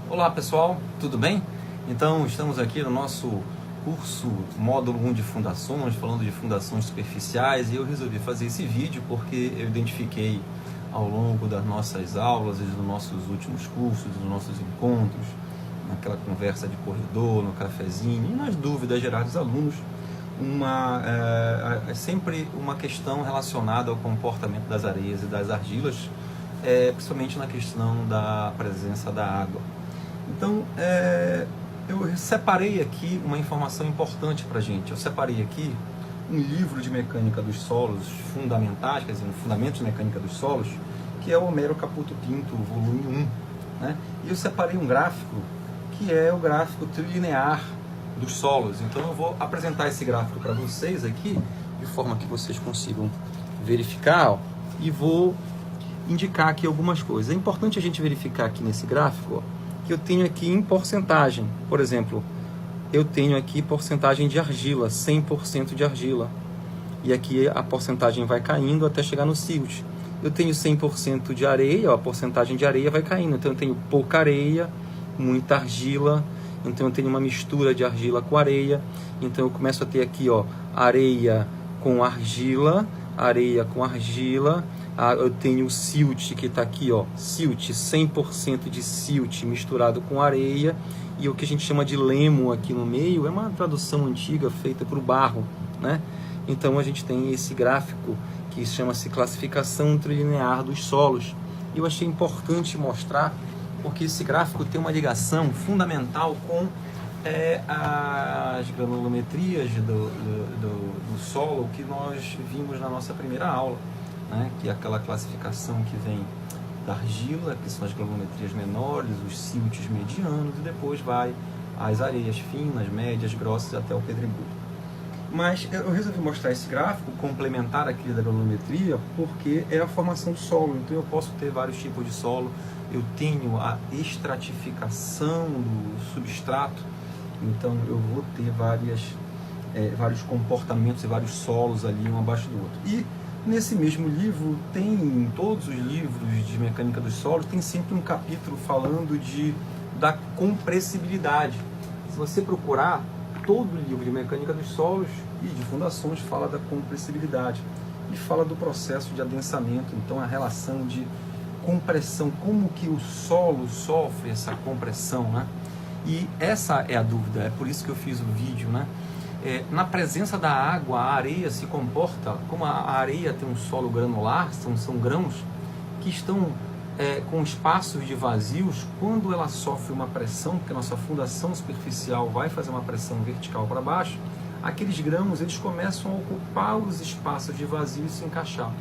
Olá pessoal, tudo bem? Então estamos aqui no nosso curso módulo 1 de fundações, falando de fundações superficiais, e eu resolvi fazer esse vídeo porque eu identifiquei ao longo das nossas aulas e dos nossos últimos cursos, dos nossos encontros, naquela conversa de corredor, no cafezinho e nas dúvidas gerais dos alunos, sempre uma questão relacionada ao comportamento das areias e das argilas, principalmente na questão da presença da água. Então, eu separei aqui uma informação importante para a gente. Eu separei aqui um livro de mecânica dos solos fundamentais, quer dizer, um fundamento de mecânica dos solos, que é o Homero Caputo Pinto, volume 1. Né? E eu separei um gráfico, que é o gráfico trilinear dos solos. Então, eu vou apresentar esse gráfico para vocês aqui, de forma que vocês consigam verificar, ó, e vou indicar aqui algumas coisas. É importante a gente verificar aqui nesse gráfico, ó, que eu tenho aqui em porcentagem. Por exemplo, eu tenho aqui porcentagem de argila, 100% de argila. E aqui a porcentagem vai caindo até chegar no silt. Eu tenho 100% de areia, ó, a porcentagem de areia vai caindo. Então eu tenho pouca areia, muita argila. Então eu tenho uma mistura de argila com areia. Então eu começo a ter aqui, ó, areia com argila, areia com argila. Eu tenho o silt que está aqui, ó, silt, 100% de silt misturado com areia, e o que a gente chama de lemo aqui no meio é uma tradução antiga feita para o barro, né? Então a gente tem esse gráfico que chama-se classificação trilinear dos solos. E eu achei importante mostrar porque esse gráfico tem uma ligação fundamental com as granulometrias do solo que nós vimos na nossa primeira aula. Né, que é aquela classificação que vem da argila, que são as granulometrias menores, os siltes medianos, e depois vai as areias finas, médias, grossas, até o pedregulho. Mas eu resolvi mostrar esse gráfico complementar aquele da granulometria, porque é a formação do solo. Então eu posso ter vários tipos de solo, eu tenho a estratificação do substrato, então eu vou ter vários comportamentos e vários solos ali um abaixo do outro. E nesse mesmo livro, em todos os livros de mecânica dos solos, tem sempre um capítulo falando da compressibilidade. Se você procurar, todo o livro de mecânica dos solos e de fundações fala da compressibilidade e fala do processo de adensamento, então a relação de compressão, como que o solo sofre essa compressão, né? E essa é a dúvida, é por isso que eu fiz o vídeo, né? Na presença da água, a areia se comporta, como a areia tem um solo granular, são grãos que estão com espaços de vazios. Quando ela sofre uma pressão, porque a nossa fundação superficial vai fazer uma pressão vertical para baixo, aqueles grãos eles começam a ocupar os espaços de vazio e se encaixar.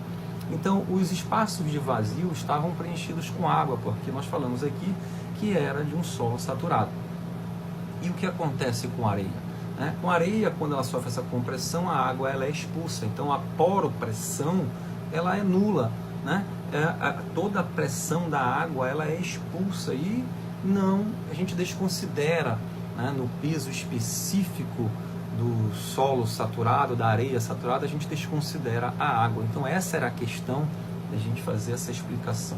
Então, os espaços de vazio estavam preenchidos com água, porque nós falamos aqui que era de um solo saturado. E o que acontece com a areia? Com a areia, quando ela sofre essa compressão, a água ela é expulsa. Então a poropressão ela é nula, né? Toda a pressão da água ela é expulsa e a gente desconsidera, né, no peso específico do solo saturado, da areia saturada, a gente desconsidera a água. Então essa era a questão da gente fazer essa explicação.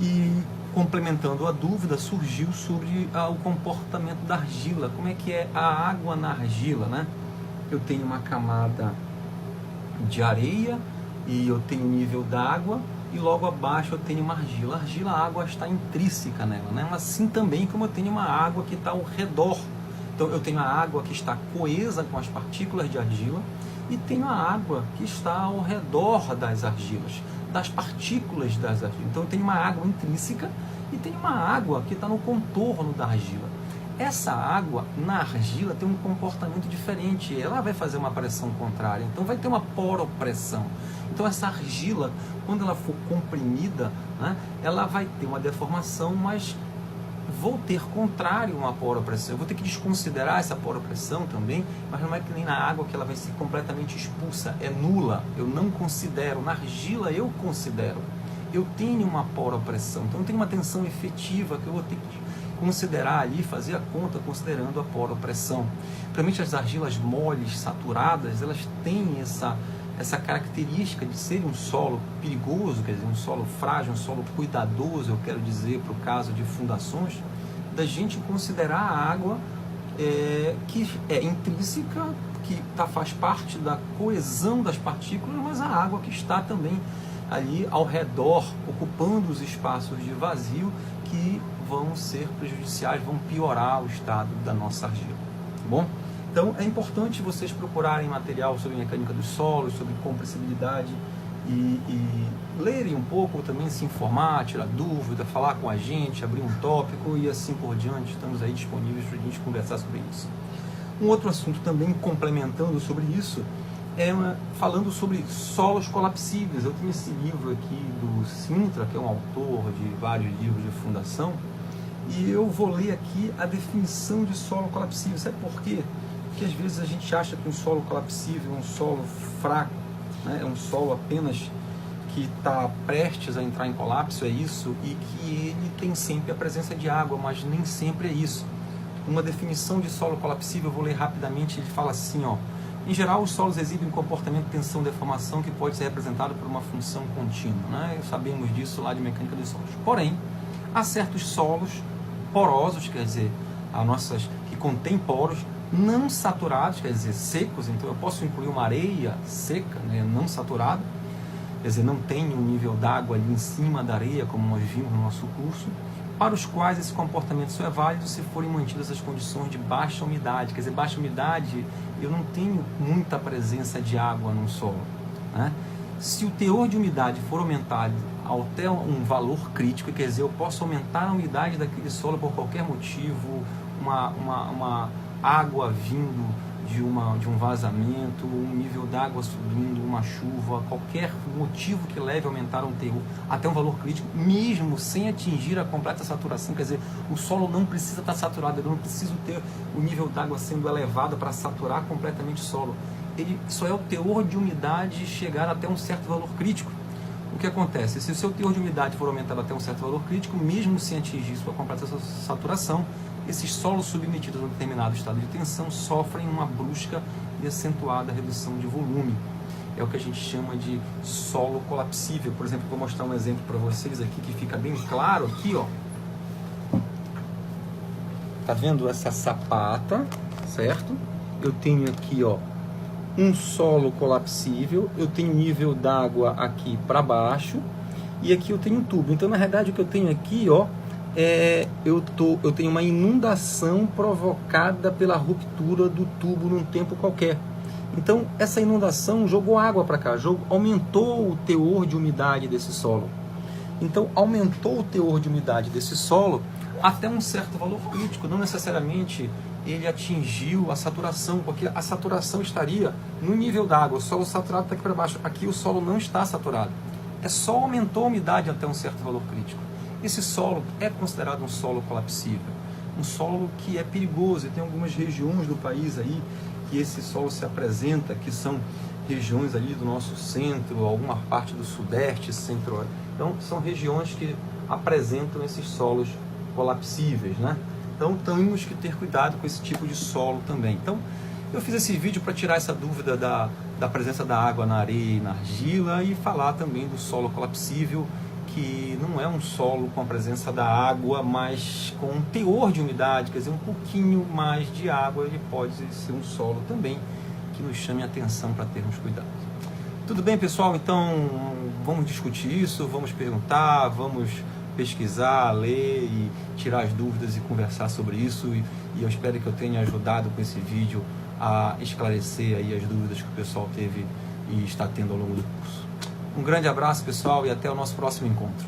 E complementando a dúvida, surgiu sobre o comportamento da argila. Como é que é a água na argila, né? Eu tenho uma camada de areia e eu tenho nível d'água e logo abaixo eu tenho uma argila. A argila, a água está intrínseca nela, né? Mas assim também como eu tenho uma água que está ao redor. Então eu tenho a água que está coesa com as partículas de argila e tenho a água que está ao redor das argilas, das partículas das argilas. Então eu tenho uma água intrínseca e tenho uma água que está no contorno da argila. Essa água na argila tem um comportamento diferente, ela vai fazer uma pressão contrária, então vai ter uma poropressão. Então essa argila, quando ela for comprimida, né, ela vai ter uma deformação, mas vou ter contrário uma poropressão. Eu vou ter que desconsiderar essa poropressão também, mas não é que nem na água que ela vai ser completamente expulsa, é nula. Eu não considero, na argila eu considero. Eu tenho uma poropressão, então eu tenho uma tensão efetiva que eu vou ter que considerar ali, fazer a conta considerando a poropressão. Principalmente as argilas moles, saturadas, elas têm essa característica de ser um solo perigoso, quer dizer, um solo frágil, um solo cuidadoso, eu quero dizer, para o caso de fundações, da gente considerar a água que é intrínseca, que faz parte da coesão das partículas, mas a água que está também ali ao redor, ocupando os espaços de vazio que vão ser prejudiciais, vão piorar o estado da nossa argila, tá bom? Então é importante vocês procurarem material sobre mecânica dos solos, sobre compressibilidade e lerem um pouco, também se informar, tirar dúvida, falar com a gente, abrir um tópico e assim por diante. Estamos aí disponíveis para a gente conversar sobre isso. Um outro assunto também complementando sobre isso falando sobre solos colapsíveis. Eu tenho esse livro aqui do Sintra, que é um autor de vários livros de fundação, e eu vou ler aqui a definição de solo colapsível. Sabe por quê? Porque às vezes a gente acha que um solo colapsível é um solo fraco, né? É um solo apenas que está prestes a entrar em colapso, é isso, e que ele tem sempre a presença de água, mas nem sempre é isso. Uma definição de solo colapsível, eu vou ler rapidamente, ele fala assim, ó: em geral, os solos exibem um comportamento de tensão e deformação que pode ser representado por uma função contínua, né? Sabemos disso lá de mecânica dos solos. Porém, há certos solos porosos, quer dizer, que contêm poros, não saturados, quer dizer, secos. Então eu posso incluir uma areia seca, né, não saturada, quer dizer, não tem um nível d'água ali em cima da areia, como nós vimos no nosso curso, para os quais esse comportamento só é válido se forem mantidas as condições de baixa umidade. Quer dizer, baixa umidade, eu não tenho muita presença de água no solo, né? Se o teor de umidade for aumentado até um valor crítico, quer dizer, eu posso aumentar a umidade daquele solo por qualquer motivo, uma água vindo de um vazamento, um nível d'água subindo, uma chuva, qualquer motivo que leve a aumentar um teor até um valor crítico, mesmo sem atingir a completa saturação. Quer dizer, o solo não precisa estar saturado, eu não preciso ter o nível d'água sendo elevado para saturar completamente o solo. Ele só é o teor de umidade chegar até um certo valor crítico. O que acontece? Se o seu teor de umidade for aumentado até um certo valor crítico, mesmo sem atingir sua completa saturação, esses solos submetidos a um determinado estado de tensão sofrem uma brusca e acentuada redução de volume. É o que a gente chama de solo colapsível. Por exemplo, vou mostrar um exemplo para vocês aqui que fica bem claro aqui, ó. Tá vendo essa sapata, certo? Eu tenho aqui, ó, um solo colapsível, eu tenho nível d'água aqui para baixo e aqui eu tenho um tubo. Então, na realidade, o que eu tenho aqui, ó, eu tenho uma inundação provocada pela ruptura do tubo num tempo qualquer. Então essa inundação jogou água para cá, aumentou o teor de umidade desse solo. Então aumentou o teor de umidade desse solo até um certo valor crítico. Não necessariamente ele atingiu a saturação, porque a saturação estaria no nível d'água. O solo saturado está aqui para baixo, aqui o solo não está saturado. Só aumentou a umidade até um certo valor crítico. Esse solo é considerado um solo colapsível, um solo que é perigoso, e tem algumas regiões do país aí que esse solo se apresenta, que são regiões ali do nosso centro, alguma parte do sudeste, centro. Então são regiões que apresentam esses solos colapsíveis, né? Então temos que ter cuidado com esse tipo de solo também. Então eu fiz esse vídeo para tirar essa dúvida da presença da água na areia e na argila e falar também do solo colapsível, que não é um solo com a presença da água, mas com um teor de umidade, quer dizer, um pouquinho mais de água. Ele pode ser um solo também que nos chame a atenção para termos cuidado. Tudo bem, pessoal? Então vamos discutir isso, vamos perguntar, vamos pesquisar, ler e tirar as dúvidas e conversar sobre isso, e eu espero que eu tenha ajudado com esse vídeo a esclarecer aí as dúvidas que o pessoal teve e está tendo ao longo do curso. Um grande abraço, pessoal, e até o nosso próximo encontro.